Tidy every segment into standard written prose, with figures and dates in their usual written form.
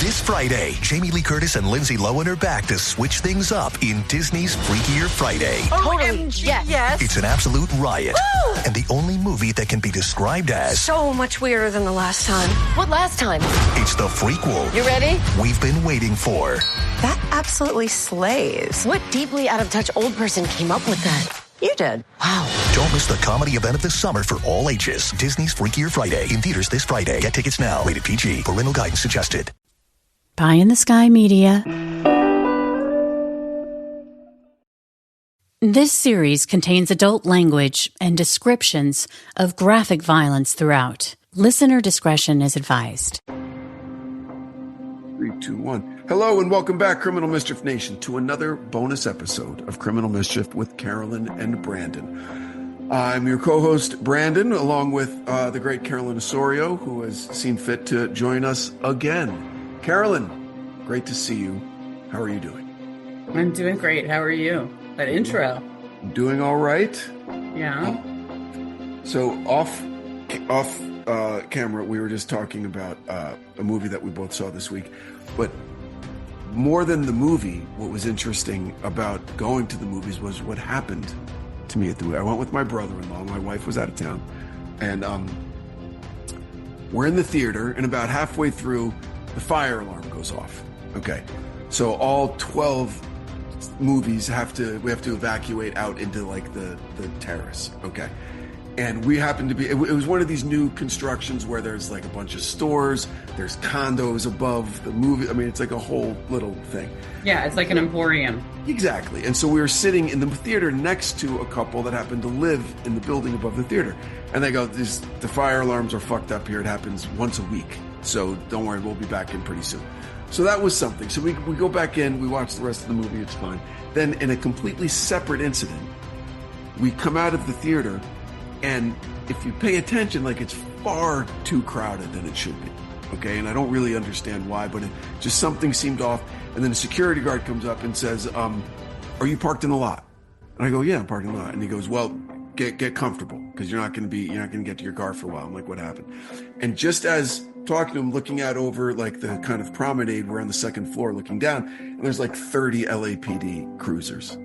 This Friday, Jamie Lee Curtis and Lindsay Lohan are back to switch things up in Disney's Freakier Friday. Totally. Yes. It's an absolute riot. Woo! And the only movie that can be described as so much weirder than the last time. What last time? It's the frequel. You ready? We've been waiting for. That absolutely slays. What deeply out of touch old person came up with that? You did. Wow. Don't miss the comedy event of the summer for all ages. Disney's Freakier Friday in theaters this Friday. Get tickets now. Rated PG. Parental guidance suggested. Pie in the Sky Media. This series contains adult language and descriptions of graphic violence throughout. Listener discretion is advised. 3, 2, 1. Hello and welcome back, Criminal Mischief Nation, to another bonus episode of Criminal Mischief with Carolyn and Branden. I'm your co-host, Branden, along with the great Carolyn Osorio, who has seen fit to join us again. Carolyn, great to see you. How are you doing? I'm doing great. How are you? That intro. I'm doing all right. Yeah. So off camera, we were just talking about a movie that we both saw this week. But more than the movie, what was interesting about going to the movies was what happened to me at the movie. I went with my brother-in-law. My wife was out of town. And we're in the theater, and about halfway through, the fire alarm goes off. Okay. So all 12 movies we have to evacuate out into like the terrace. Okay. And we happened to be, it was one of these new constructions where there's like a bunch of stores, there's condos above the movie. I mean, it's like a whole little thing. Yeah, it's like an emporium. Exactly. And so we were sitting in the theater next to a couple that happened to live in the building above the theater. And they go, the fire alarms are fucked up here. It happens once a week. So don't worry, we'll be back in pretty soon. So that was something. So we go back in, we watch the rest of the movie, it's fine. Then in a completely separate incident, we come out of the theater, and if you pay attention, like, it's far too crowded than it should be. Okay, and I don't really understand why, but just something seemed off. And then a security guard comes up and says, are you parked in the lot? And I go, yeah, I'm parked in the lot. And he goes, well, get comfortable, because you're not going to get to your car for a while. I'm like, what happened? And just as talking to him, looking out over like the kind of promenade, we're on the second floor looking down, and there's like 30 LAPD cruisers,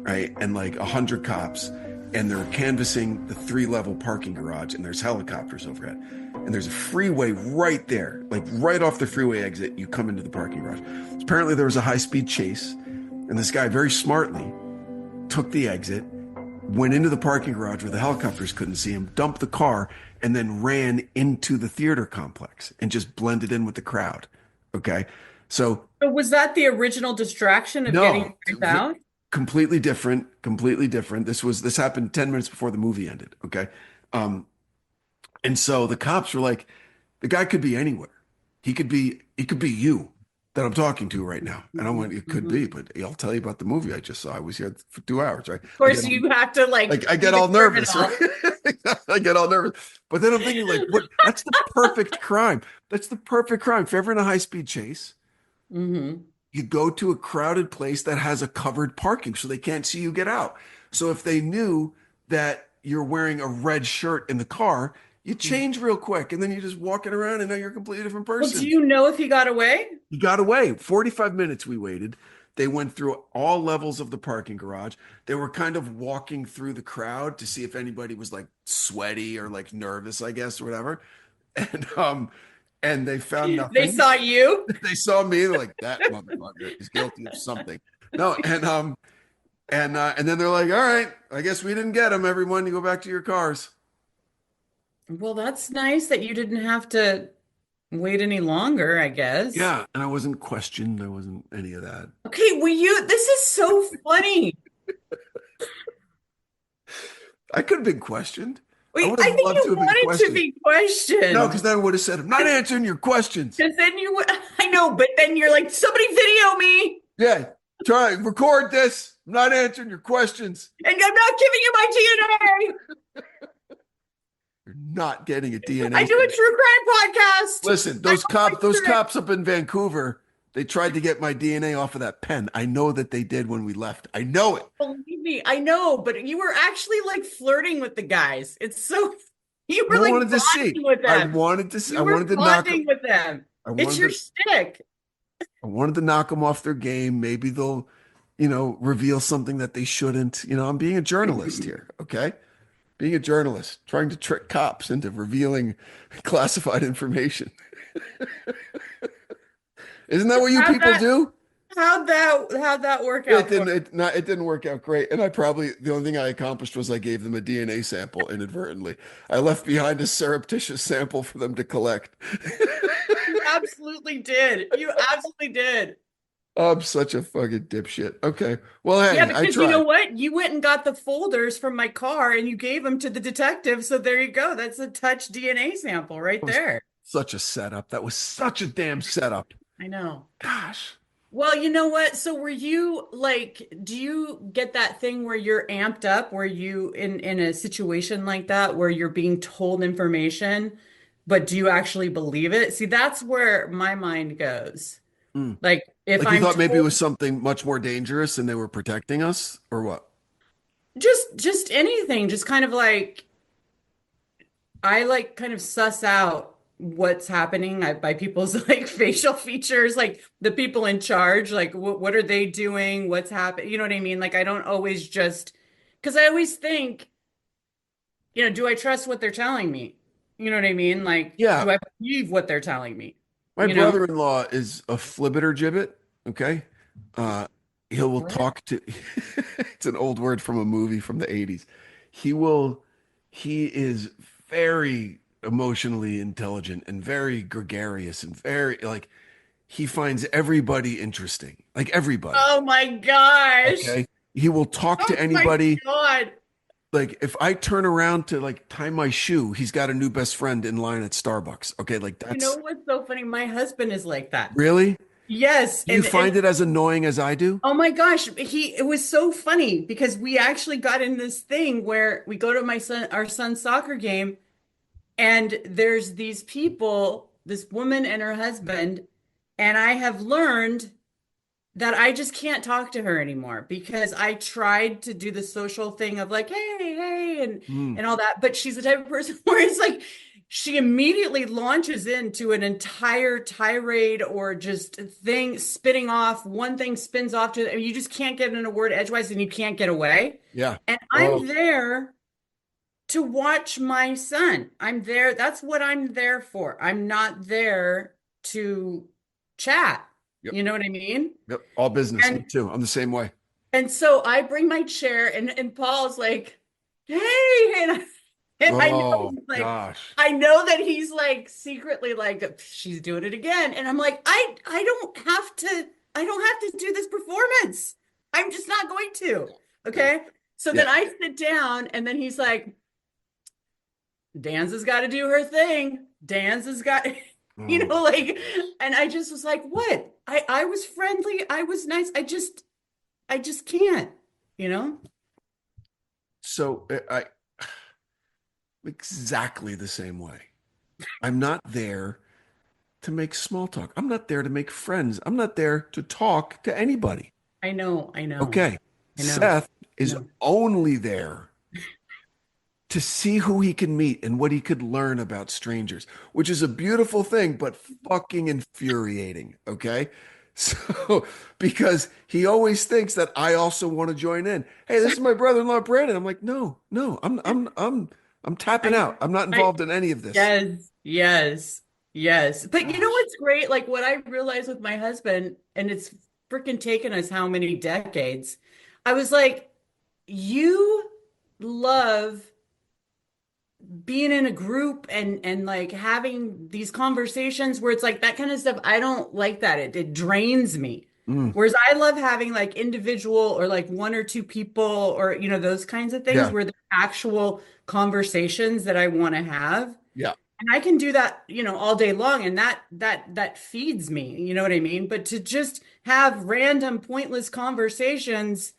right? And like 100 cops, and they're canvassing the 3-level parking garage, and there's helicopters overhead. And there's a freeway right there, like right off the freeway exit, you come into the parking garage. Apparently there was a high-speed chase, and this guy very smartly took the exit, went into the parking garage where the helicopters couldn't see him, dumped the car, and then ran into the theater complex and just blended in with the crowd. Okay. So was that the original distraction of getting freaked out? Completely different. This happened 10 minutes before the movie ended. Okay. And so the cops were like, the guy could be anywhere. He could be you that I'm talking to right now. And I went, it could be, but I'll tell you about the movie I just saw. I was here for 2 hours, right? Of course, you have to like I get all nervous, right? I get all nervous. But then I'm thinking, like, what? That's the perfect crime. That's the perfect crime. If you're ever in a high-speed chase, you go to a crowded place that has a covered parking so they can't see you get out. So if they knew that you're wearing a red shirt in the car, you change real quick, and then you're just walking around, and now you're a completely different person. Well, do you know if he got away? He got away. 45 minutes we waited. They went through all levels of the parking garage. They were kind of walking through the crowd to see if anybody was like sweaty or like nervous, I guess, or whatever. And they found nothing. They saw you? They saw me. They're like, that motherfucker is guilty of something. No, and then they're like, all right, I guess we didn't get him. Everyone, you go back to your cars. Well, that's nice that you didn't have to wait any longer, I guess. Yeah, and I wasn't questioned. There wasn't any of that. Okay, this is so funny. I could have been questioned. Wait, I think you wanted to be questioned. No, because then I would have said, I'm not answering your questions. Because then I know, but then you're like, somebody video me. Yeah, record this. I'm not answering your questions. And I'm not giving you my DNA. You're not getting a DNA. I do a true crime podcast. Listen, those cops up in Vancouver, they tried to get my DNA off of that pen. I know that they did when we left. I know it. Believe me, I know, but you were actually like flirting with the guys. It's so you were like wanted to see. With them. I wanted to see. You were bonding with them. It's your shtick. I wanted to knock them off their game. Maybe they'll, reveal something that they shouldn't. I'm being a journalist here, okay? Being a journalist, trying to trick cops into revealing classified information. Isn't that what you How'd people that do? how'd that work It out for didn't. It didn't work out great. And the only thing I accomplished was I gave them a DNA sample inadvertently. I left behind a surreptitious sample for them to collect. you? Absolutely did. You absolutely did. I'm such a fucking dipshit. Okay. Well, Yeah, hey, I because you know tried. what? You went and got the folders from my car and you gave them to the detective. So there you go. That's a touch DNA sample right It was there. such a setup. That was such a damn setup. I know. Gosh. Well, you know what? So were you like, do you get that thing where you're amped up, where you in a situation like that where you're being told information, but do you actually believe it? See, that's where my mind goes. Mm. Like if Like you I'm thought maybe it told was something much more dangerous and they were protecting us, or what? just anything, just kind of like I like kind of suss out what's happening by people's like facial features, like the people in charge, like what are they doing? What's happening? You know what I mean? Like I don't always just because I always think, do I trust what they're telling me? You know what I mean? Like, Yeah. do I believe what they're telling me? My You know? brother-in-law is a flibbiter gibbet. Okay. Uh, he will What? talk to, it's an old word from a movie from the 80s. He will, he is very emotionally intelligent and very gregarious and very, like, he finds everybody interesting, like everybody. Oh my gosh. Okay. He will talk Oh to my anybody. God. Like, if I turn around to like tie my shoe, he's got a new best friend in line at Starbucks. Okay. Like, You know that's what's so funny? My husband is like that. really, Yes, do you find it as annoying as I do? oh my gosh, it was so funny because we actually got in this thing where we go to our son's soccer game and there's these people, this woman and her husband, and I have learned that I just can't talk to her anymore because I tried to do the social thing of like, hey, hey, Hmm. and all that, but she's the type of person where it's like she immediately launches into an entire tirade or just thing spinning off. One thing spins off to, I mean, you just can't get in a word edgewise and you can't get away. Yeah. And Oh, I'm there to watch my son. I'm there. That's what I'm there for. I'm not there to chat. yep. You know what I mean? Yep. All business. Me And too. I'm the same way. and so I bring my chair and Paul's like, "Hey," and I know Oh he's like, gosh. I know that he's like secretly like she's doing it again, and I'm like, I don't have to do this performance. I'm just not going to. Yeah. Okay. So Yeah. then I sit down, and then he's like, Dan's got to do her thing. Dan's has got, Oh. like, and I just was like, what? I was friendly. I was nice. I just can't, you know? So I exactly the same way. I'm not there to make small talk. I'm not there to make friends. I'm not there to talk to anybody. I know, I know, Okay. I know, Seth I is know. only there to see who he can meet and what he could learn about strangers, which is a beautiful thing, but fucking infuriating. Okay. So, because he always thinks that I also want to join in. Hey, this is my brother-in-law, Brandon. I'm like, no, I'm tapping I, out. I'm not I, involved in any of this. yes, yes, yes. But you know Gosh. what's great? Like what I realized with my husband, and it's freaking taken us how many decades? I was like, you love being in a group and like having these conversations where it's like that kind of stuff. I don't like that. It drains me. Mm, Whereas I love having like individual or like one or two people or those kinds of things yeah. where they're actual conversations that I want to have. Yeah. And I can do that, all day long and that feeds me, you know what I mean? But to just have random pointless conversations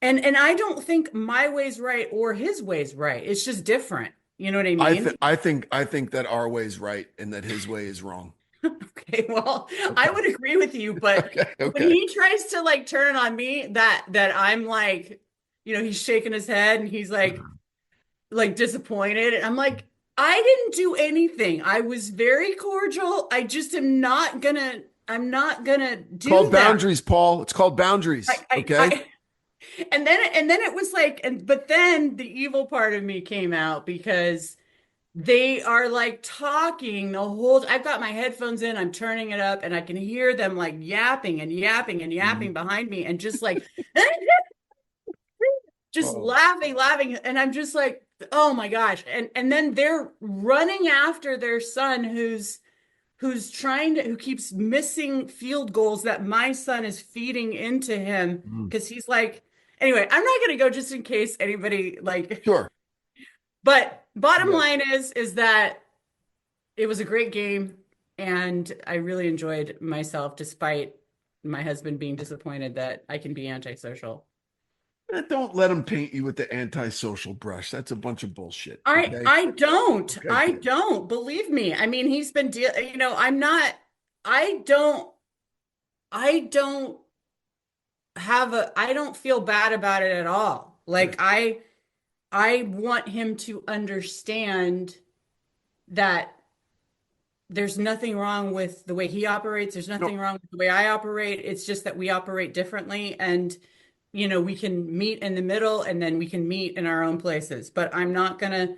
and I don't think my way's right or his way's right. It's just different. You know what I mean? I think that our way is right and that his way is wrong. Okay, well, I Okay. would agree with you, but Okay. when Okay. he tries to like turn on me, that I'm like, he's shaking his head and he's like disappointed. And I'm like, I didn't do anything. I was very cordial. I just am not gonna, I'm not gonna do Called that. boundaries, Paul. It's called boundaries. Okay. And then it was like, but then the evil part of me came out because they are like talking the whole. I've got my headphones in, I'm turning it up, and I can hear them like yapping and yapping and yapping behind me, and just like just Oh. laughing, and I'm just like, oh my gosh. And then they're running after their son who keeps missing field goals that my son is feeding into him because he's like, anyway, I'm not going to go just in case anybody like, Sure. but bottom Yeah. line is that it was a great game and I really enjoyed myself despite my husband being disappointed that I can be antisocial. Don't let him paint you with the antisocial brush. That's a bunch of bullshit. Okay? I don't. Okay, I good. don't. Believe me. I mean, he's been you know, I'm not I don't I don't feel bad about it at all. Like I want him to understand that there's nothing wrong with the way he operates. There's nothing wrong with the way I operate. It's just that we operate differently and you know, we can meet in the middle and then we can meet in our own places. But I'm not gonna,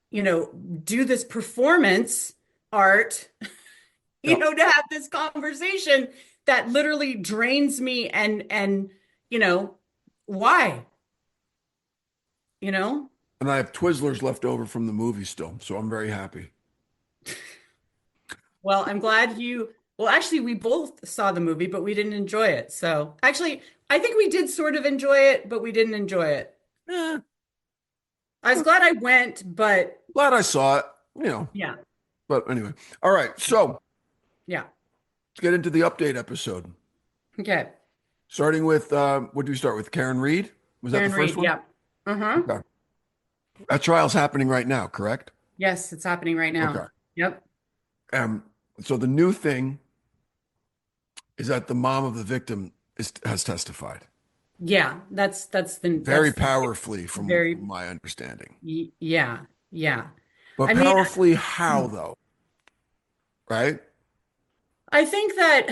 you know, do this performance art, you know, to have this conversation that literally drains me and you know, why? You know? And I have Twizzlers left over from the movie still, so I'm very happy. Well, I'm glad well, actually, we both saw the movie, but we didn't enjoy it. So, actually, I think we did sort of enjoy it, but we didn't enjoy it. Eh, I was glad I went, but glad I saw it, you know. yeah, But anyway, all right. So yeah. let's get into the update episode. Okay. Starting with what do we start with? Karen Reed? Was that Karen the first Reed, one? yeah. Uh-huh. Okay. That trial's happening right now, correct? Yes, it's happening right now. Okay. Yep. So the new thing is that the mom of the victim has testified Yeah, that's very powerfully from very my understanding. yeah, yeah. But I mean, powerfully how though? Right? I think that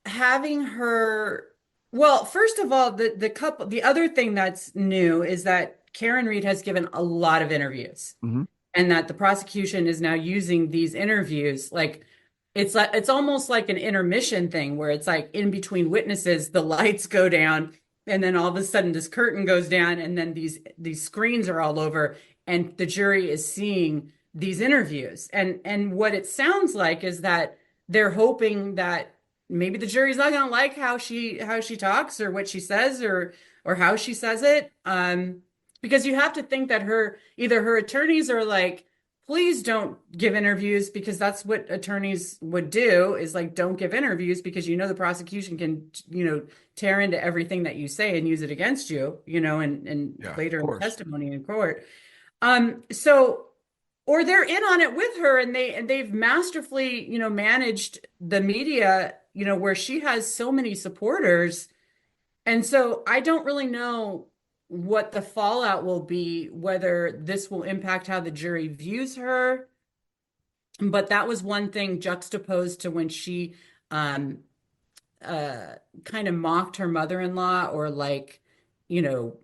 having her, well, first of all, the other thing that's new is that Karen Reed has given a lot of interviews, Mm-hmm. and that the prosecution is now using these interviews like it's almost like an intermission thing where it's like in between witnesses, the lights go down, and then all of a sudden this curtain goes down, and then these screens are all over, and the jury is seeing these interviews. And what it sounds like is that they're hoping that maybe the jury's not going to like how she talks or what she says or how she says it. Because you have to think that either her attorneys are like, please don't give interviews, because that's what attorneys would do, is like, don't give interviews because you know the prosecution can, you know, tear into everything that you say and use it against you, you know, and Yeah, later of in the course. testimony in court. So or they're in on it with her, and they've masterfully, you know, managed the media, you know, where she has so many supporters. And so I don't really know what the fallout will be, whether this will impact how the jury views her. But that was one thing juxtaposed to when she kind of mocked her mother-in-law, or like, you know,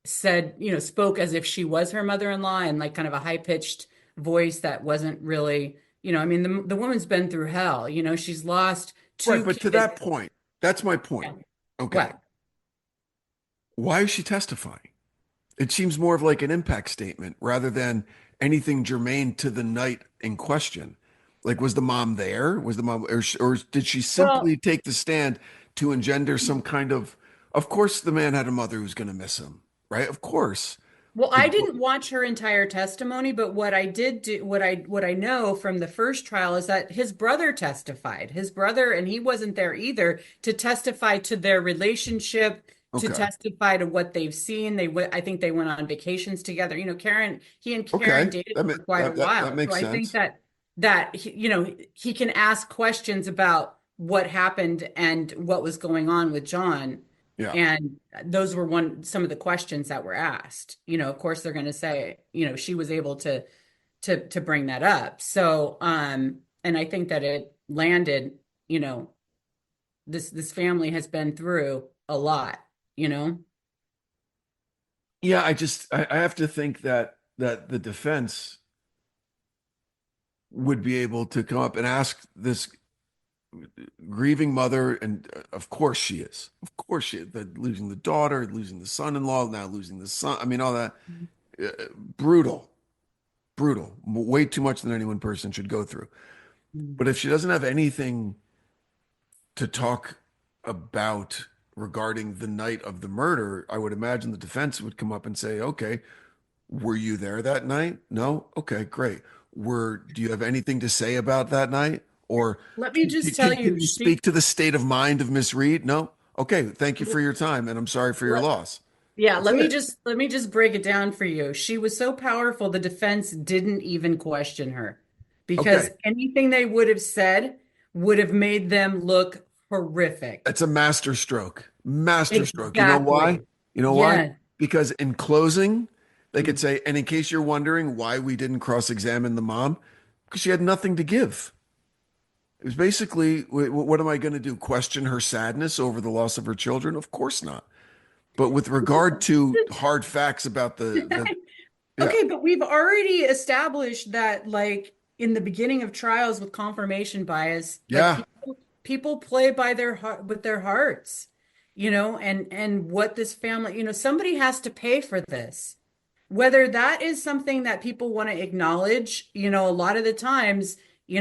said, you know, spoke as if she was her mother-in-law, and like kind of a high-pitched voice that wasn't really, you know, I mean, the woman's been through hell, you know, she's lost two Right, but kids. to that point, that's my point. Yeah. Okay. What? Why is she testifying? It seems more of like an impact statement rather than anything germane to the night in question. Like, was the mom there? Was the mom, or did she simply Well, take the stand to engender some kind of course, the man had a mother who's going to miss him, right? Of course. Well, I didn't watch her entire testimony, but what I did do, what I know from the first trial is that his brother testified. His brother, and he wasn't there either, to testify to their relationship, to Okay. testify to what they've seen. I think they went on vacations together. You know, he and Karen Okay. dated That, for quite a while. that makes So I think sense. that you know, he can ask questions about what happened and what was going on with John. Yeah. And those were some of the questions that were asked. You know, of course they're going to say, you know, she was able to bring that up. So, and I think that it landed you know, this family has been through a lot, you know? Yeah, I have to think that the defense would be able to come up and ask this grieving mother, and of course she is. Of course she is. Losing the daughter, losing the son-in-law, now losing the son. I mean, all that. Brutal, brutal. Way too much than any one person should go through. Mm. But if she doesn't have anything to talk about regarding the night of the murder, I would imagine the defense would come up and say, okay, were you there that night? No? Okay, great. Do you have anything to say about that night? Or Let me just tell can you, you speak to the state of mind of Miss Reed? No? Okay, thank you for your time, and I'm sorry for your loss. yeah, That's it. let me just break it down for you. She was so powerful, the defense didn't even question her because Okay, anything they would have said would have made them look horrific. that's a master stroke. Master stroke. You know why? Exactly. You know why? Yeah. Because in closing, they could say, and in case you're wondering why we didn't cross-examine the mom, because she had nothing to give. It was basically, what am I going to do? Question her sadness over the loss of her children? Of course not. But with regard to hard facts about yeah, Okay, but we've already established that, like, in the beginning of trials with confirmation bias, like yeah, people play by their heart with their hearts, you know, and what this family, you know, somebody has to pay for this. Whether that is something that people want to acknowledge, you know, a lot of the times, he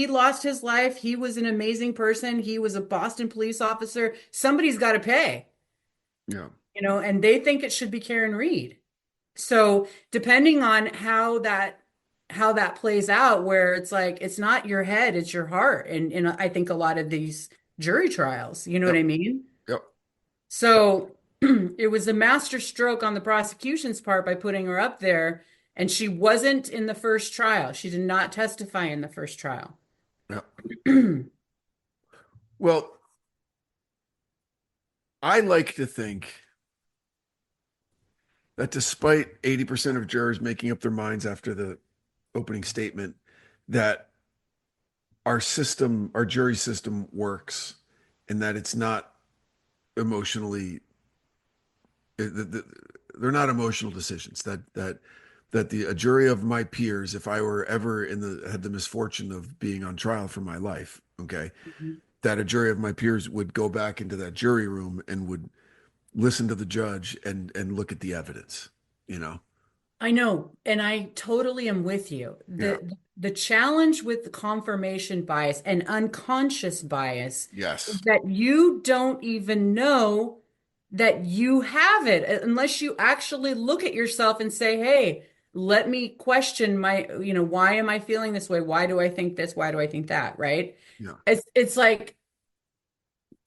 lost his life. He was an amazing person. He was a Boston police officer. Somebody's got to pay, yeah, and they think it should be Karen Reed. So depending on how that plays out, where it's like it's not your head, it's your heart. And I think a lot of these jury trials, you know what yep, I mean? yep. So it was a master stroke on the prosecution's part by putting her up there. And she wasn't in the first trial. She did not testify in the first trial. Yeah. Well, I like to think that despite 80% of jurors making up their minds after the opening statement, that our jury system works and that it's not emotionally, they're not emotional decisions. That a jury of my peers, if I were ever had the misfortune of being on trial for my life, okay, that a jury of my peers would go back into that jury room and would listen to the judge and look at the evidence, you know? I know, and I totally am with you. Yeah. The challenge with the confirmation bias and unconscious bias is Yes. that you don't even know that you have it unless you actually look at yourself and say, "Hey, let me question why am I feeling this way? Why do I think this? Why do I think that?" Right? Yeah. It's like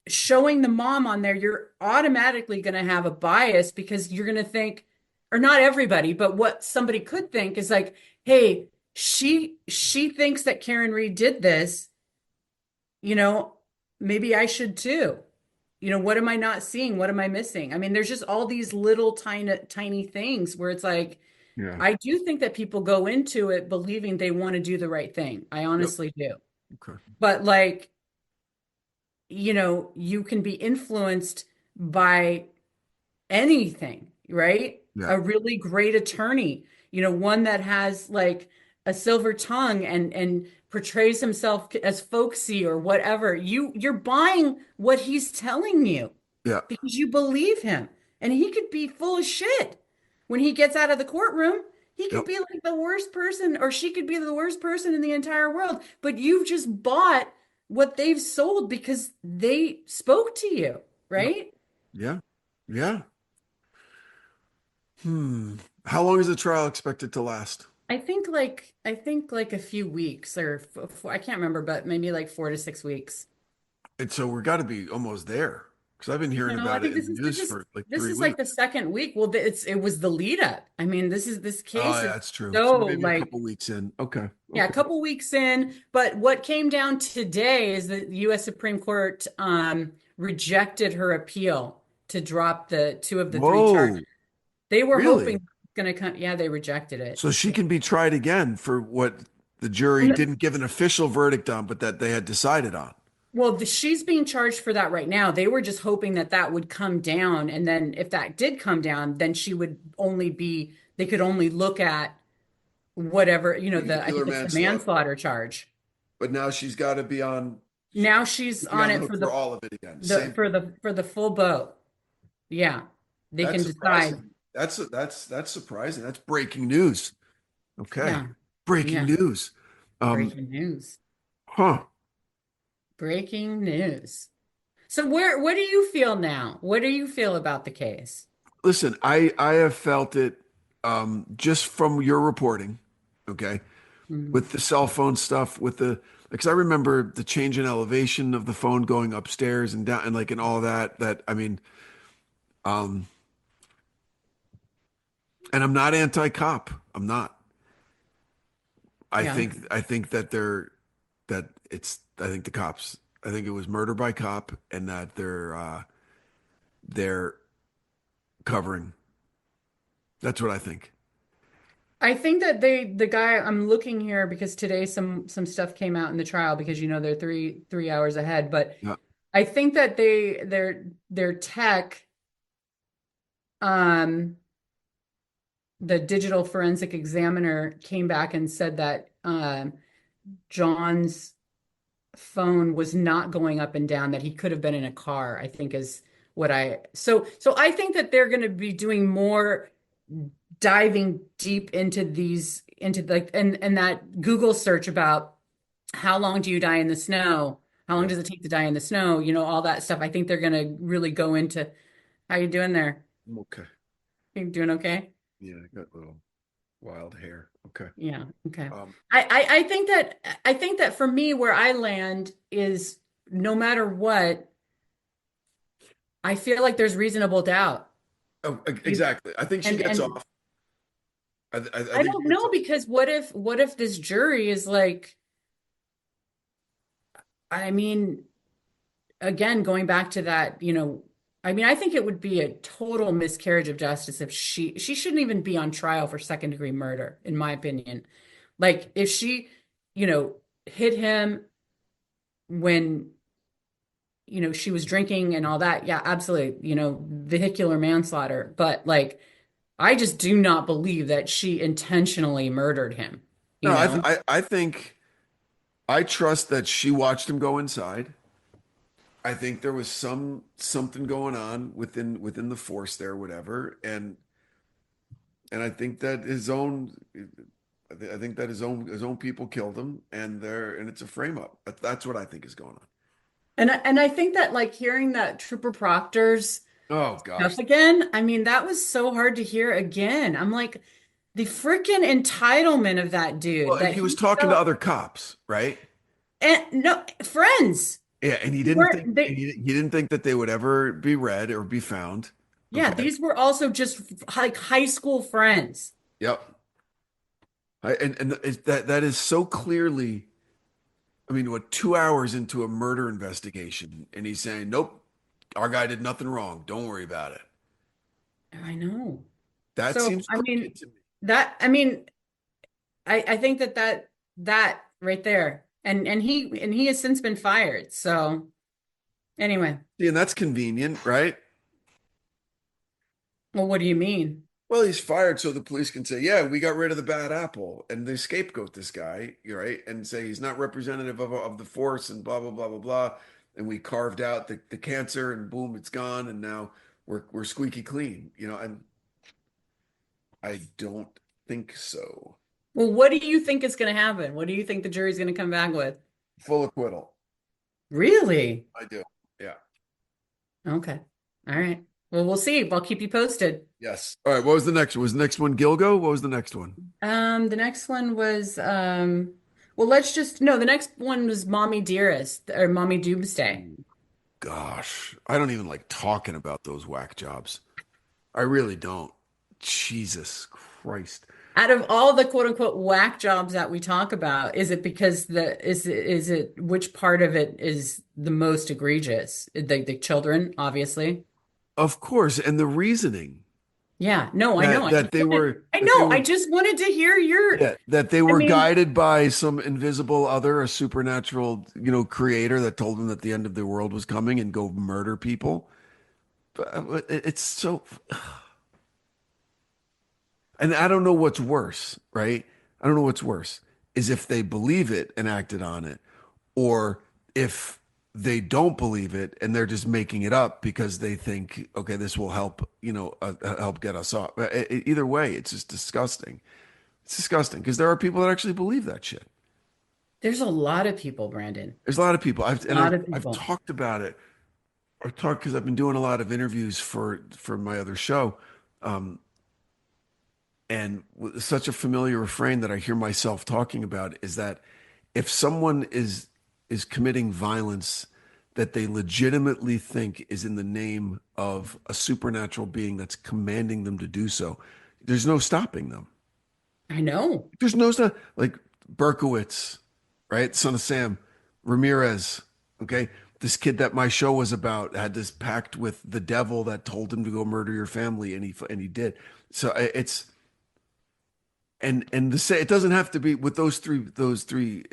showing the mom on there, you're automatically going to have a bias because you're going to think, or not everybody, but what somebody could think is like, hey, she thinks that Karen Reed did this, maybe I should too. What am I not seeing? What am I missing? I mean, there's just all these little tiny things where it's like, Yeah. I do think that people go into it believing they want to do the right thing. I Yep. honestly do. Okay. But like, you can be influenced by anything, right? Yeah. A really great attorney, one that has like a silver tongue and portrays himself as folksy or whatever. You're buying what he's telling you Yeah. because you believe him. And he could be full of shit. When he gets out of the courtroom, he could Yep. be like the worst person, or she could be the worst person in the entire world. But you've just bought what they've sold because they spoke to you, Yep. right? Yeah. Yeah. How long is the trial expected to last? I think like a few weeks or I can't remember, but maybe like 4 to 6 weeks. And so we're got to be almost there because I've been hearing I about it think in the news for like this 3 is like the weeks. second week. Well, it was the lead up. I mean, this Oh, case yeah, is that's true. so So maybe a like couple weeks in. Okay. yeah, a Okay. couple weeks in. But what came down today is the U.S. Supreme Court rejected her appeal to drop the two of the three charges. Whoa. They were hoping Really? it's going to come. Yeah, they rejected it. So she can be tried again for what the jury didn't give an official verdict on, but that they had decided on. Well, she's being charged for that right now. They were just hoping that that would come down. And then if that did come down, then she would only be, they could only look at whatever, I Vehicular think it's the manslaughter. manslaughter charge. But now she's got to be on, Now she's be on on the it hook for for all of it again. Same. for the full boat. Yeah. They That's can decide. surprising. That's surprising. That's breaking news. Okay. Yeah. Breaking Yeah. news. Breaking news. Huh. Breaking news. So what do you feel now? What do you feel about the case? Listen, I have felt it just from your reporting, okay, with the cell phone stuff, because I remember the change in elevation of the phone going upstairs and down and all that. That, I mean, and I'm not anti-cop. I'm not. Yeah. I think I think the cops. I think it was murder by cop, and that they're covering. That's what I think. I think that the guy I'm looking here because today some stuff came out in the trial because they're three hours ahead, but Yeah. I think that their tech, the digital forensic examiner came back and said that John's phone was not going up and down, that he could have been in a car, I think is what so I think that they're going to be doing more diving deep into and that Google search about how long do you die in the snow? How long does it take to die in the snow? All that stuff. I think they're going to really go into how you doing there? I'm okay. You doing okay? Yeah, I got a little wild hair. Okay. Yeah. Okay. Um, I think that for me, where I land is no matter what, I feel like there's reasonable doubt. oh, exactly. I think she gets off. I I think don't know because what if this jury is like, I mean, again, going back to that, I think it would be a total miscarriage of justice if she shouldn't even be on trial for second degree murder, in my opinion. Like if she, hit him when, she was drinking and all that. Yeah, absolutely. Vehicular manslaughter. But I just do not believe that she intentionally murdered him. no, I think I trust that she watched him go inside. I think there was something going on within the force there, whatever, and I think that I think that his own people killed him, and it's a frame up. That's what I think is going on. And I think that hearing that Trooper Proctor's Oh gosh. stuff again, I mean, that was so hard to hear again. I'm like, the freaking entitlement of that dude Well, and that he was talking to other cops, right? and no friends. Yeah, and he They didn't think weren't they he didn't think that they would ever be read or be found. Yeah, Okay. these were also just high school friends. Yep. That is so clearly. I mean, what, 2 hours into a murder investigation, and he's saying, "Nope, our guy did nothing wrong. Don't worry about it." I know. That So, seems I mean, crooked to me. I mean, I think that right there. And he has since been fired. So, anyway, See, and that's convenient, right? well, what do you mean? Well, he's fired so the police can say, "Yeah, we got rid of the bad apple," and they scapegoat this guy, right? And say he's not representative of the force and blah blah blah blah blah. And we carved out the cancer, and boom, it's gone, and now we're squeaky clean, and I don't think so. Well, what do you think is going to happen? What do you think the jury's going to come back with? Full acquittal. Really? I do. Yeah. Okay. All right. Well, we'll see. I'll keep you posted. Yes. All right. What was the next one? Was the next one Gilgo? What was the next one? The next one was well, the next one was Mommy Dearest or Mommy Doomsday. Gosh, I don't even like talking about those whack jobs. I really don't. Jesus Christ. Out of all the quote unquote whack jobs that we talk about, is it because is it which part of it is the most egregious? The children, obviously. Of course. And the reasoning. Yeah, no, I know. That they were, I that they know. I were, just wanted to hear your, yeah, that they I were mean, guided by some invisible other, a supernatural, creator that told them that the end of the world was coming and go murder people. But it's so, and I don't know what's worse, right? I don't know what's worse is if they believe it and acted on it, or if they don't believe it and they're just making it up because they think, okay, this will help, help get us off. Either way, it's just disgusting. It's disgusting because there are people that actually believe that shit. there's a lot of people, Brandon. There's a lot of people. A lot of I've people. talked about it. I've talked because I've been doing a lot of interviews for my other show. Um, and such a familiar refrain that I hear myself talking about is that if someone is committing violence that they legitimately think is in the name of a supernatural being that's commanding them to do so, there's no stopping them. I know. There's no stop. Like Berkowitz, right? Son of Sam, Ramirez. Okay. This kid that my show was about had this pact with the devil that told him to go murder your family, and he did. So it's and the say it doesn't have to be with those three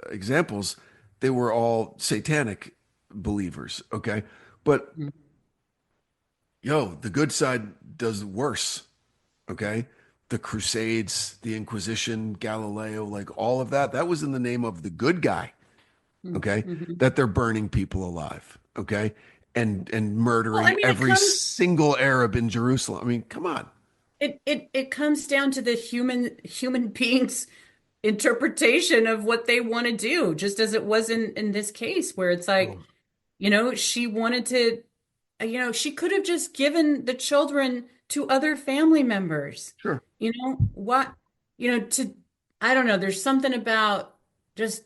examples. They were all satanic believers. Okay. But the good side does worse. Okay. The Crusades, the Inquisition, Galileo, like all of that, that was in the name of the good guy. Okay. Mm-hmm. That they're burning people alive. Okay. And Well, I murdering mean, every single Arab in Jerusalem. I mean, come on. it comes down to the human being's interpretation of what they want to do, just as it was in this case, where it's like, Oh, she wanted to, she could have just given the children to other family members. sure. What, to, I don't know, there's something about just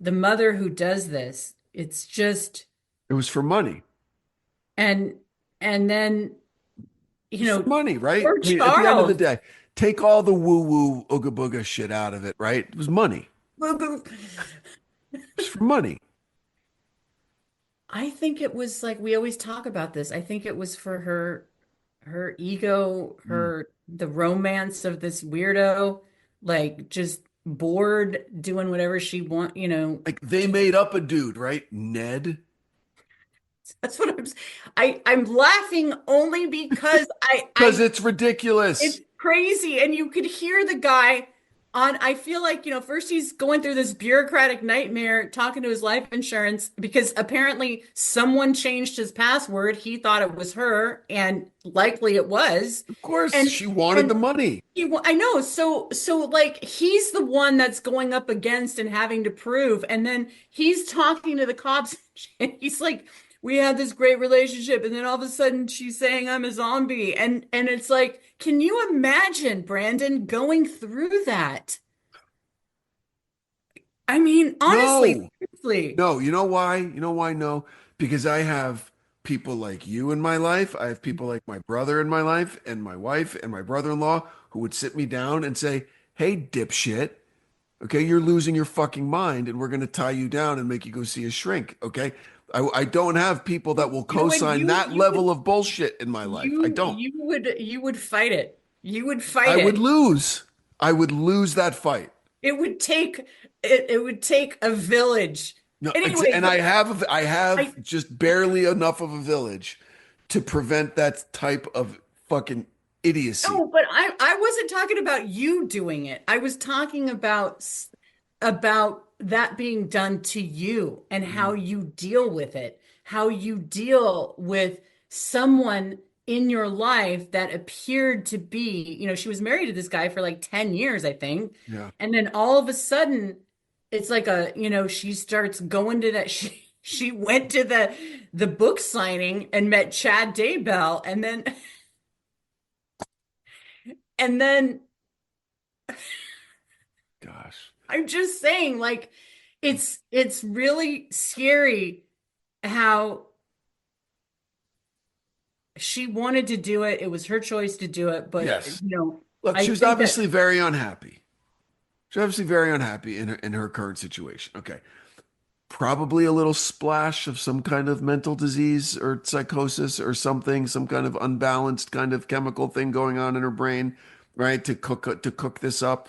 the mother who does this. It's just, It was for money. and then, It was for money, right? poor I mean, at the end of the Charles. day, take all the woo-woo ooga booga shit out of it, right? It was money. It was for money. I think it was like we always talk about this. I think it was for her ego, Mm. the romance of this weirdo, like just bored doing whatever she Like they made up a dude, right? Ned. That's what I'm laughing only because Because it's ridiculous. it's crazy. And you could hear the guy I feel like, first he's going through this bureaucratic nightmare talking to his life insurance because apparently someone changed his password. He thought it was her, and likely it was. Of course, And she wanted and the money. I know. So like he's the one that's going up against and having to prove. And then he's talking to the cops. And he's like, we had this great relationship, and then all of a sudden she's saying I'm a zombie. And it's like, can you imagine, Brandon, going through that? I mean, honestly, No, seriously. no. You know why? You know why? No, because I have people like you in my life. I have people like my brother in my life, and my wife and my brother-in-law who would sit me down and say, "Hey, dipshit. Okay, you're losing your fucking mind, and we're going to tie you down and make you go see a shrink." Okay. I don't have people that will You know what? co-sign that level of bullshit in my life. I don't. You would fight it. You would fight I would it. lose. I would lose that fight. It would take a village. No, Anyway, and I I have just barely enough of a village to prevent that type of fucking idiocy. no, but I wasn't talking about you doing it. I was talking about that being done to you and how you deal with it, how you deal with someone in your life that appeared to be, she was married to this guy for like 10 years, I think. Yeah. And then all of a sudden, it's like she starts going to that. She went to the book signing and met Chad Daybell, and then Gosh. I'm just saying, like, it's really scary how she wanted to do it. It was her choice to do it, but Yes. Look, I she was think that obviously very unhappy. She's obviously very unhappy in her current situation. Okay. probably a little splash of some kind of mental disease or psychosis or something, some kind of unbalanced kind of chemical thing going on in her brain, right? To cook this up.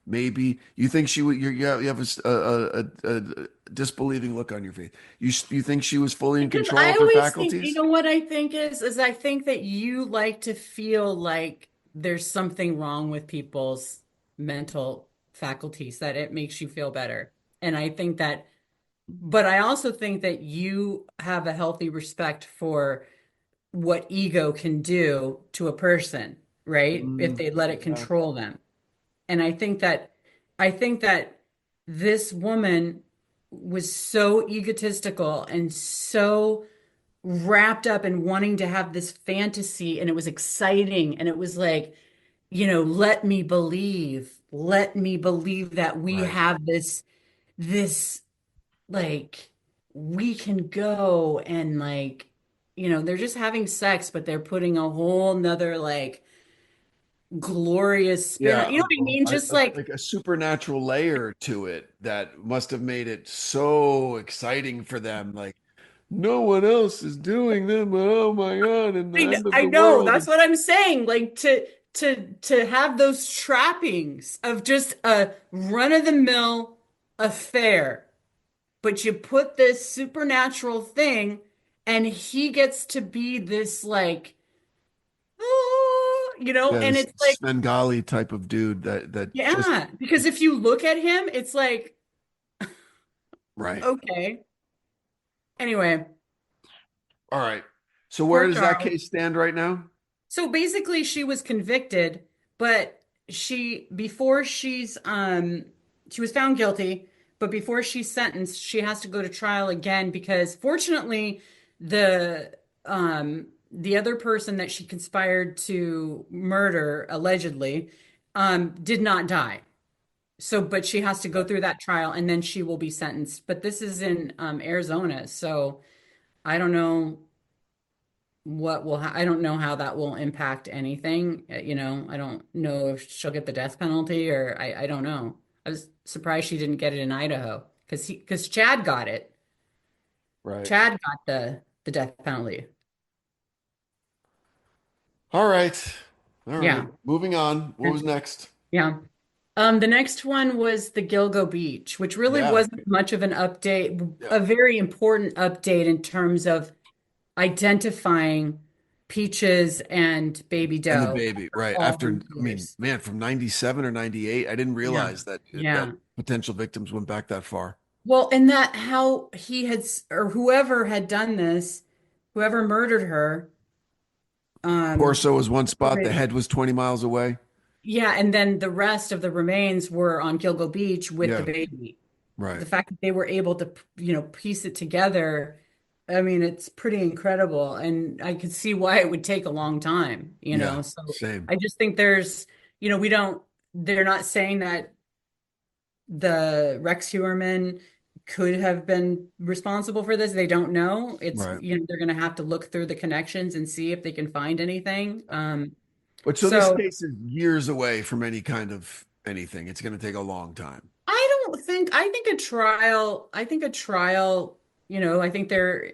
Maybe you think she would. You have a disbelieving look on your face. You think she was fully in Because control I of her always think, you faculties? know what I think is I think that you like to feel like there's something wrong with people's mental faculties, that it makes you feel better. And I think that, but I also think that you have a healthy respect for what ego can do to a person, right? If they let it Yeah. control them. And I think that this woman was so egotistical and so wrapped up in wanting to have this fantasy, and it was exciting, and it was like, let me believe that we Right. have this like we can go and like, they're just having sex, but they're putting a whole nother like glorious spin Yeah, on, you know what I mean? Just like, like a supernatural layer to it that must have made it so exciting for them. Like no one else is doing them. Oh my God, and the end of I the know, world. that's what I'm saying. Like to have those trappings of just a run-of-the-mill affair, but you put this supernatural thing, and he gets to be this like, Yeah, and this it's like, Svengali type of dude that just yeah, because if you look at him, it's like, right. okay. Anyway, All right. So where poor does that Charles. case stand right now? So basically she was convicted, but she was found guilty, but before she's sentenced, she has to go to trial again because fortunately the other person that she conspired to murder allegedly did not die. So but she has to go through that trial and then she will be sentenced. But this is in Arizona, so I don't know I don't know how that will impact anything. I don't know if she'll get the death penalty, or I don't know. I was surprised she didn't get it in Idaho because Chad got it. Right. Chad got the death penalty. All right. All right. Yeah. Moving on. What was next? Yeah. The next one was the Gilgo Beach, which really Yeah. wasn't much of an update, Yeah. a very important update in terms of identifying Peaches and Baby And the Doe baby, right. all After, these I mean, years. man, from 97 or 98, I didn't Yeah. realize that Yeah. potential victims went back that far. Well, and that how he had, or whoever had done this, whoever murdered her, um, Torso was one spot, the already- head was 20 miles away. yeah, and then the rest of the remains were on Gilgo Beach with the Yeah, baby. right. The fact that they were able to, piece it together, I mean, it's pretty incredible, and I could see why it would take a long time, Yeah, So same. I just think there's, we don't, they're not saying that the Rex Heuermann could have been responsible for this. They don't know. It's, Right. they're going to have to look through the connections and see if they can find anything. But so this So case is years away from any kind of anything. It's going to take a long time. I think a trial, I think they're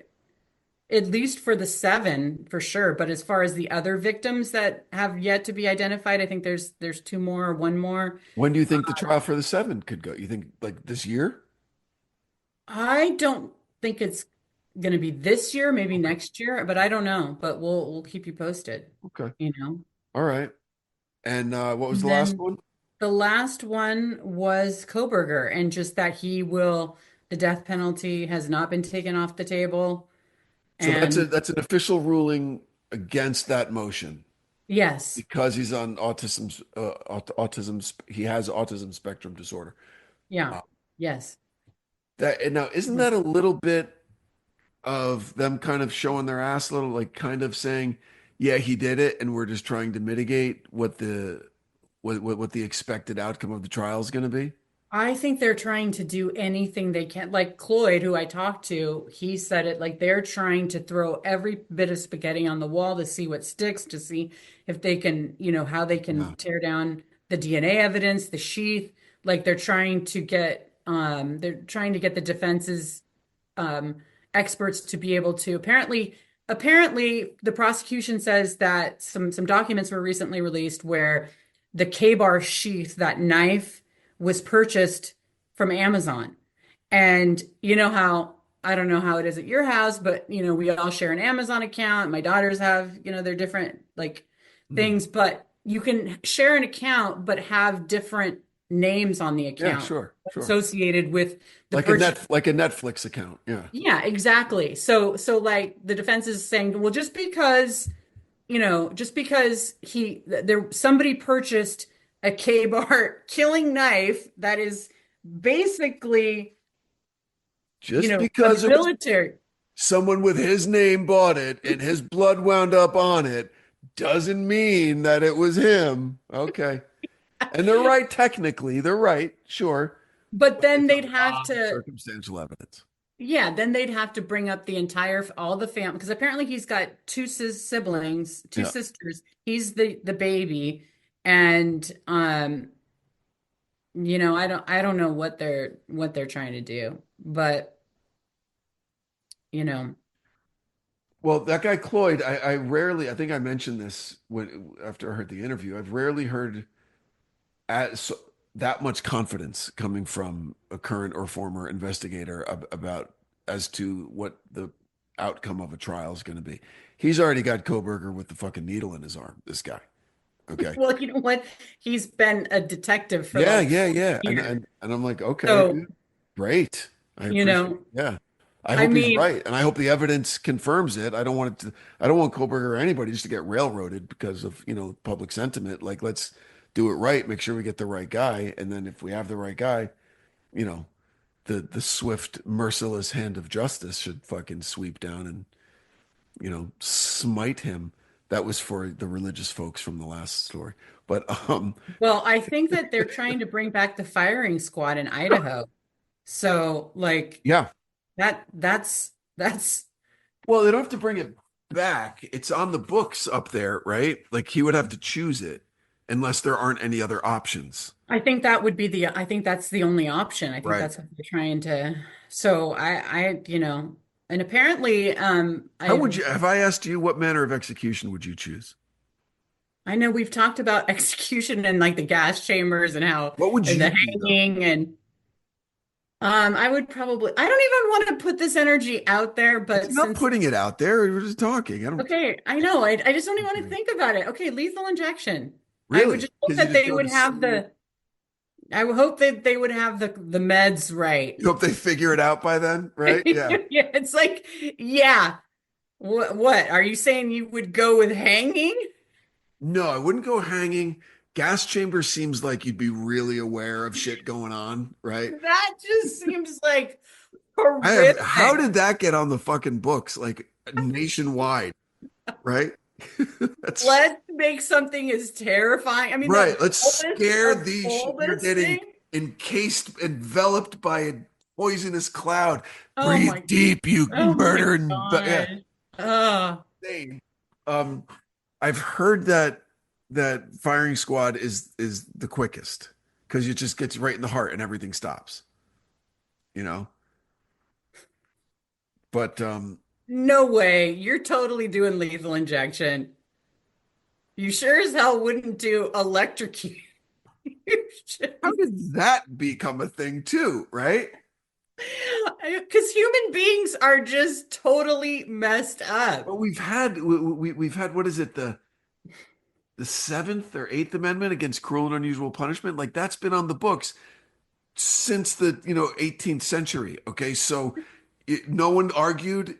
at least for the seven for sure. But as far as the other victims that have yet to be identified, I think there's two more or one more. When do you think the trial for the seven could go? You think like this year? I don't think it's going to be this year, maybe Okay. next year, but I don't know. But we'll keep you posted, Okay. you know. All right. And what was And the last then one? the last one was Koberger, and just that the death penalty has not been taken off the table. So And that's an official ruling against that motion yes, because he's on he has autism spectrum disorder. yeah, Uh, yes. that and now isn't that a little bit of them kind of showing their ass a little, like kind of saying, yeah, he did it, and we're just trying to mitigate what the expected outcome of the trial is going to be? I think they're trying to do anything they can. Like Cloyd, who I talked to, he said it like they're trying to throw every bit of spaghetti on the wall to see what sticks, to see if they can, how they Yeah. can tear down the DNA evidence, the sheath. Like they're trying to get the defense's experts to be able to apparently the prosecution says that some documents were recently released where the K-bar sheath, that knife, was purchased from Amazon. And you know how, I don't know how it is at your house, but we all share an Amazon account. My daughters have, their different like things, but you can share an account but have different names on the Yeah, account sure. associated with the Like purchase. like a Netflix account. Yeah. Yeah, exactly. So like the defense is saying, well, just because somebody purchased a K-bar killing knife that is basically, Just a because it was military. someone with his name bought it and his blood wound up on it doesn't mean that it was him. Okay. And they're right, technically. They're right, sure. But then It's a they'd have lot of to, circumstantial evidence. yeah, then they'd have to bring up all the family, because apparently he's got two siblings, two Yeah. sisters. He's the baby, and I don't know what they're trying to do, but you know, Well, that guy Cloyd, I rarely, I think I mentioned this after I heard the interview. I've rarely heard as that much confidence coming from a current or former investigator about as to what the outcome of a trial is going to be. He's already got Koberger with the fucking needle in his arm, this guy. Okay. well, you know what? He's been a detective for Yeah, like yeah, yeah. And, years. and I'm like, okay, So, great. I you appreciate know, it. Yeah. I I hope he's mean, right. And I hope the evidence confirms it. I don't want Koberger or anybody just to get railroaded because of, public sentiment. Like, let's do it right, make sure we get the right guy. And then if we have the right guy, you know, the swift, merciless hand of justice should fucking sweep down and, smite him. That was for the religious folks from the last story. But well, I think that they're trying to bring back the firing squad in Idaho. So, like yeah. that's Well, they don't have to bring it back. It's on the books up there, right? Like he would have to choose it unless there aren't any other options. I think that's the only option. I think Right. that's what they're trying to. So and apparently, How would you, have I asked you what manner of execution would you choose? I know we've talked about execution and like the gas chambers and how What would and you the do though? hanging and I don't even want to put this energy out there, It's but not since putting it out there. We're just talking. I don't okay, I know I just don't even want to okay. think about it. Okay, lethal injection. I would Really? just hope Because you that just they go would to have some, I would hope that they would have the meds right. you hope they figure it out by then, right? Yeah. Yeah, it's like, yeah. What are you saying? You would go with hanging? No, I wouldn't go hanging. Gas chamber seems like you'd be really aware of shit going on, right? That just seems like How horrific. did that get on the fucking books like nationwide, right? That's Let's make something as terrifying. I mean, the right. Let's scare these. You're oldest getting thing. enveloped by a poisonous cloud. Oh Breathe my, deep, you oh my murdering. Yeah. God. Uh, Insane. Um, I've heard that firing squad is the quickest because it just gets right in the heart and everything stops. You know, but no way. You're totally doing lethal injection. You sure as hell wouldn't do electrocute. how did that become a thing too, right? Because human beings are just totally messed up. Well, we've had what is it the Seventh or Eighth Amendment against cruel and unusual punishment? Like that's been on the books since the 18th century. Okay, so no one argued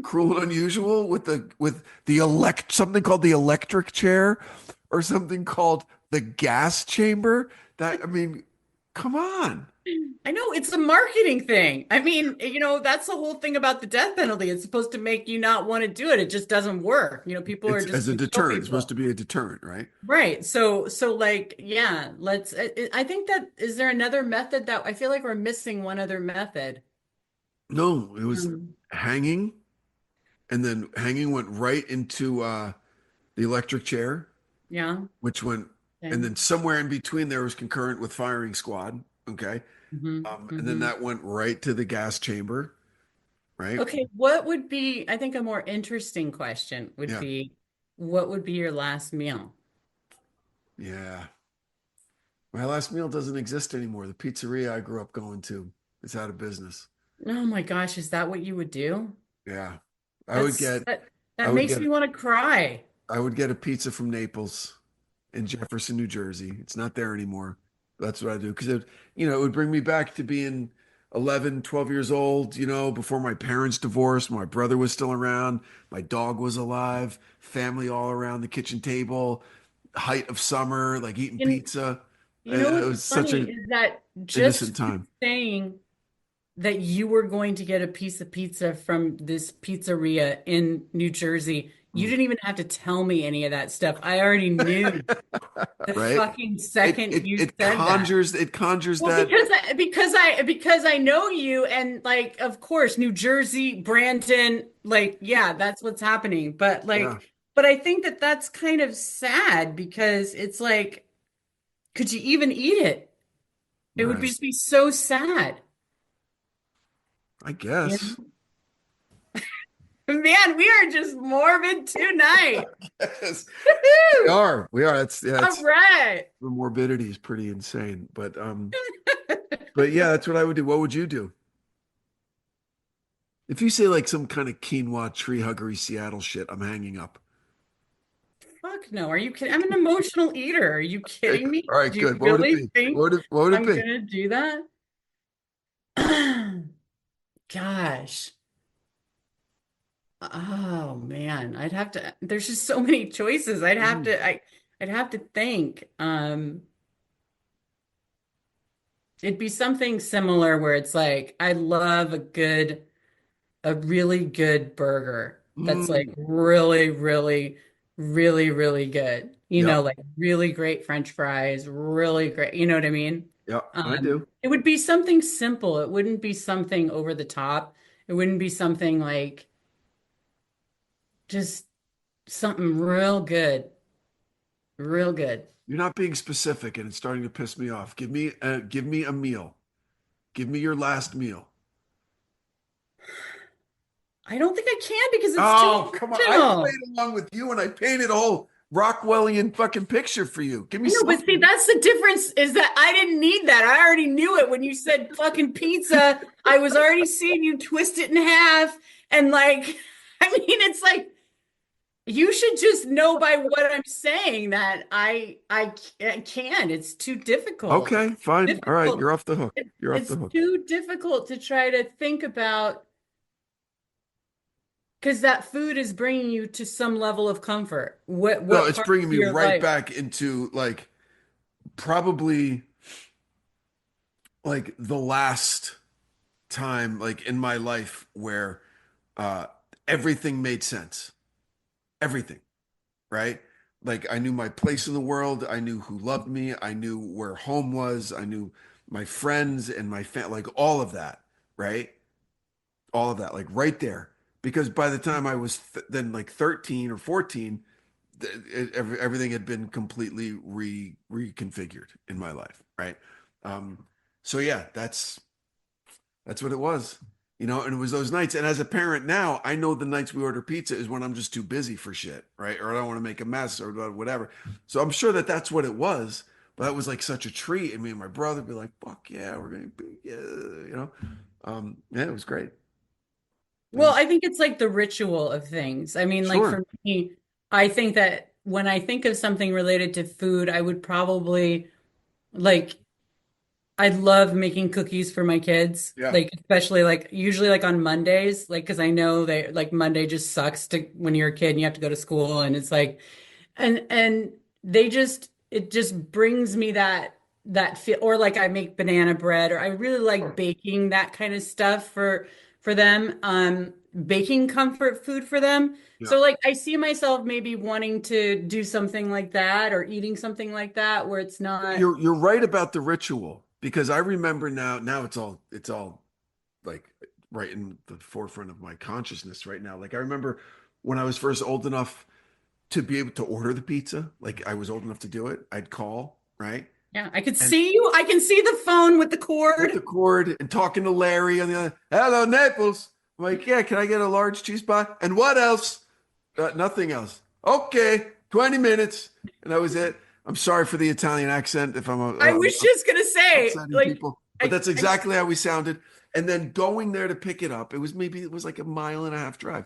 cruel and unusual with the elect something called the electric chair or something called the gas chamber. That I mean, come on. I know it's a marketing thing. I mean, that's the whole thing about the death penalty. It's supposed to make you not want to do it. It just doesn't work. People are It's just as a going to kill deterrent. It's supposed people. to be a deterrent, right? Right. So like, yeah, let's, I think that, is there another method that I feel like we're missing one other method? No, it was Um, hanging, and then hanging went right into the electric chair, yeah. which went, and Okay. then somewhere in between there was concurrent with firing squad. Okay. Hmm. And then Hmm. that went right to the gas chamber. right? Okay, what would be, I think a more interesting question would Yeah. be, what would be your last meal? Yeah. My last meal doesn't exist anymore. The pizzeria I grew up going to is out of business. Oh my gosh, is that what you would do? Yeah. I would That's get that I that would makes get me want to cry. I would get a pizza from Naples in Jefferson, New Jersey. It's not there anymore. That's what I do because it would bring me back to being 11, 12 years old, before my parents divorced. My brother was still around. My dog was alive. Family all around the kitchen table. Height of summer, like eating And pizza. you know It what's was such funny a is that just innocent time. saying that you were going to get a piece of pizza from this pizzeria in New Jersey, you Mm. didn't even have to tell me any of that stuff. I already knew the Right? fucking It second it you it said that. conjures Well, that. because I know you and like of course New Jersey, Brandon, like yeah, that's what's happening. But Yeah, but I think that that's kind of sad because it's like, could you even eat it? It would right. just be so sad. I You guess. know? Man, we are just morbid tonight. Yes. We Woohoo! are. We are. All That's right. the morbidity is pretty insane. But yeah, that's what I would do. What would you do? If you say like some kind of quinoa tree huggery Seattle shit, I'm hanging up. Fuck no. Are you kidding? I'm an emotional eater. Are you Okay. kidding me? All right, Do you good. What would it really be? think What would it I'm be? gonna do that? Gosh. Oh man. There's just so many choices. Mm. I'd have to think. It'd be something similar where it's like I love a really good burger that's like Mm. really, really, really, really good. You know, Yep. like really great French fries, really great. You know what I mean? Yep. I do. It would be something simple. It wouldn't be something over the top. It wouldn't be something like just something real good, real good. You're not being specific, and it's starting to piss me off. Give me a meal. Give me your last meal. I don't think I can because it's too Oh, come on. I played emotional. along with you and I painted a whole Rockwellian fucking picture for you. Give me I know, but see, something. that's the difference is that I didn't need that. I already knew it when you said fucking pizza. I was already seeing you twist it in half. And like, I mean, it's like you should just know by what I'm saying that I can't. It's too difficult. Okay, fine. All right, Difficult. you're off the hook. You're off It's the hook. too difficult to try to think about because that food is bringing you to some level of comfort. No, What it's part bringing of me your right life? back into like probably like the last time like in my life where uh everything made sense. Everything, right? Like I knew my place in the world, I knew who loved me, I knew where home was, I knew my friends and my family, like all of that, right? All of that, like right there. Because by the time I was then like 13 or 14, everything had been completely reconfigured in my life, right? So yeah, that's what it was, and it was those nights. And as a parent now, I know the nights we order pizza is when I'm just too busy for shit, right? Or I don't want to make a mess or whatever. So I'm sure that that's what it was. But that was like such a treat. And me and my brother would be like, "Fuck yeah, we're gonna be, yeah," Yeah, it was great. It Well, was I think it's like the ritual of things. I mean, like sure, for me, I think that when I think of something related to food, I would probably like I love making cookies for my kids, yeah, like especially like usually like on Mondays, like because I know they like Monday just sucks to when you're a kid and you have to go to school and it's like and they just it just brings me that feel or like I make banana bread or I really like baking that kind of stuff for them baking comfort food for them yeah. so like I see myself maybe wanting to do something like that or eating something like that where it's not You're right about the ritual because I remember now. Now it's all like right in the forefront of my consciousness right now. Like I remember when I was first old enough to be able to order the pizza. Like I was old enough to do it. I'd call, right? yeah I could And see you I can see the phone with the with the cord cord and talking to Larry on the other. Hello, Naples. I'm like, yeah, can I get a large cheese pie? And what else? Nothing else. Okay, 20 minutes. And that was it. I'm sorry for the Italian accent if I was just gonna say, upsetting like, people, but that's exactly how we sounded. And then going there to pick it up, it was like a 1.5 mile drive.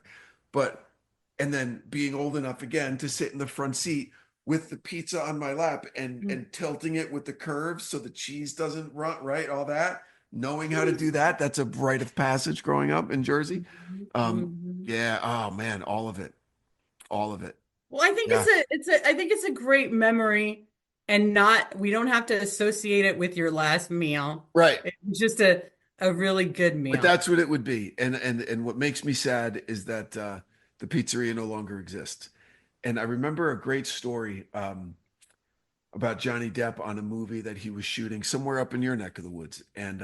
And then being old enough again to sit in the front seat with the pizza on my lap and tilting it with the curves so the cheese doesn't run, right? All that. Knowing how to do that, that's a rite of passage growing up in Jersey. Yeah. Oh man, all of it. All of it. Well, I think I think it's a great memory, and we don't have to associate it with your last meal. Right. It's just a really good meal. But that's what it would be. And what makes me sad is that the pizzeria no longer exists. And I remember a great story about Johnny Depp on a movie that he was shooting somewhere up in your neck of the woods. And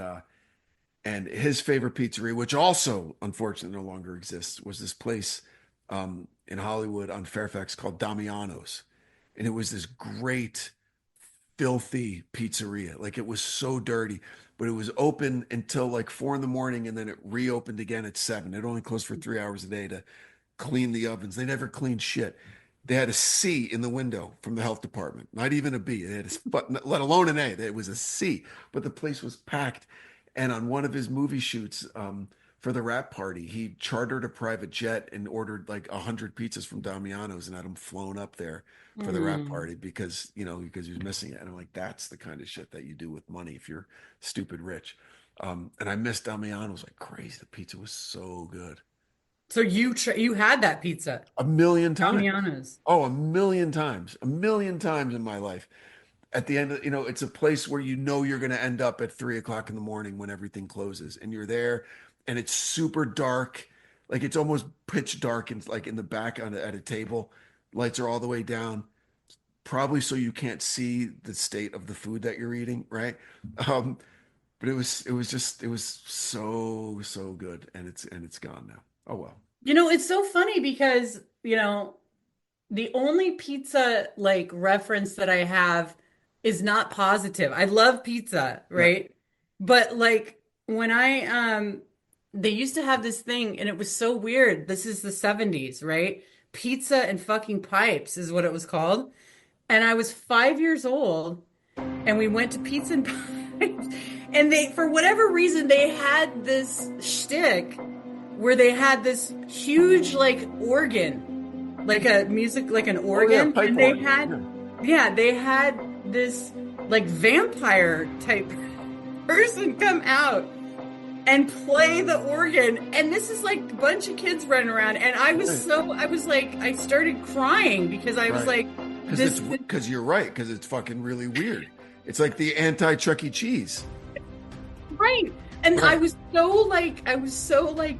his favorite pizzeria, which also unfortunately no longer exists, was this place in Hollywood on Fairfax called Damiano's. And it was this great, filthy pizzeria. Like it was so dirty, but it was open until like 4 a.m. and then it reopened again at 7. It only closed for 3 hours a day to clean the ovens. They never cleaned shit. They had a C in the window from the health department, not even a B. They had let alone an A. It was a C, but the place was packed. And on one of his movie shoots for the wrap party, he chartered a private jet and ordered like 100 pizzas from Damiano's and had them flown up there for the wrap party because he was missing it. And I'm like, that's the kind of shit that you do with money if you're stupid rich. And I missed Damiano's like crazy. The pizza was so good. So you had that pizza 1,000,000 times. Damiano's. Oh, 1,000,000 times. 1,000,000 times in my life. At the end of, it's a place where you're going to end up at 3 o'clock in the morning when everything closes, and you're there, and it's super dark, like it's almost pitch dark, and like in the back at a table, lights are all the way down, probably so you can't see the state of the food that you're eating, right? But it was so good, and it's gone now. Oh well. It's so funny because the only pizza like reference that I have is not positive. I love pizza, right? Yeah. But like when they used to have this thing and it was so weird. This is the 70s, right? Pizza and fucking pipes is what it was called. And I was 5 years old and we went to Pizza and Pipes and for whatever reason, they had this shtick where they had this huge like organ, like a music, like an organ. Oh, yeah, and they had this like vampire type person come out and play the organ, and this is like a bunch of kids running around, and I started crying because I was like, because you're right, because it's fucking really weird. It's like the anti Chuck E. Cheese, right? And right. I was so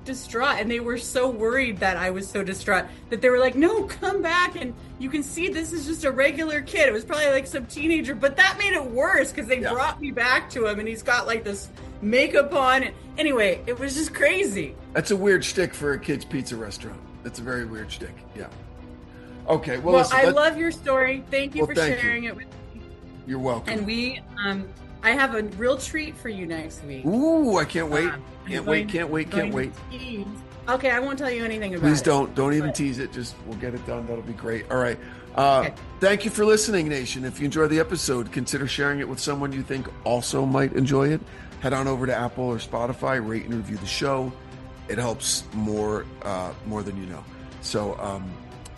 distraught, and they were so worried that I was so distraught that they were like, no, come back and you can see this is just a regular kid. It was probably like some teenager, but that made it worse because they brought me back to him and he's got like this makeup on. Anyway, it was just crazy. That's a weird shtick for a kid's pizza restaurant. That's a very weird shtick. Yeah. Okay. Well, listen, I love your story. Thank you for sharing it with me. You're welcome. And I have a real treat for you next week. Ooh, I can't wait. Can't wait. Okay, I won't tell you anything about it. Please don't even tease it. Just we'll get it done. That'll be great. All right. Okay. Thank you for listening, Nation. If you enjoyed the episode, consider sharing it with someone you think also might enjoy it. Head on over to Apple or Spotify, rate and review the show. It helps more than you know. So,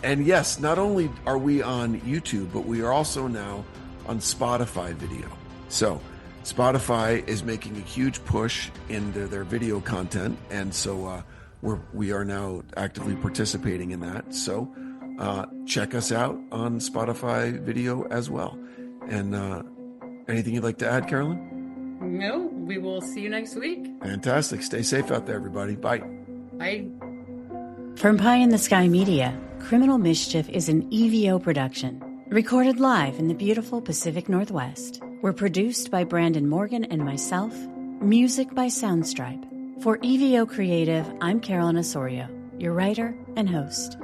and yes, not only are we on YouTube, but we are also now on Spotify video. So Spotify is making a huge push into their video content, and so we are now actively participating in that. So check us out on Spotify video as well. And anything you'd like to add, Carolyn? No, we will see you next week. Fantastic. Stay safe out there, everybody. Bye. Bye. From Pie in the Sky Media, Criminal Mischief is an EVO production, recorded live in the beautiful Pacific Northwest. We're produced by Brandon Morgan and myself. Music by Soundstripe. For EVO Creative, I'm Carolyn Osorio, your writer and host.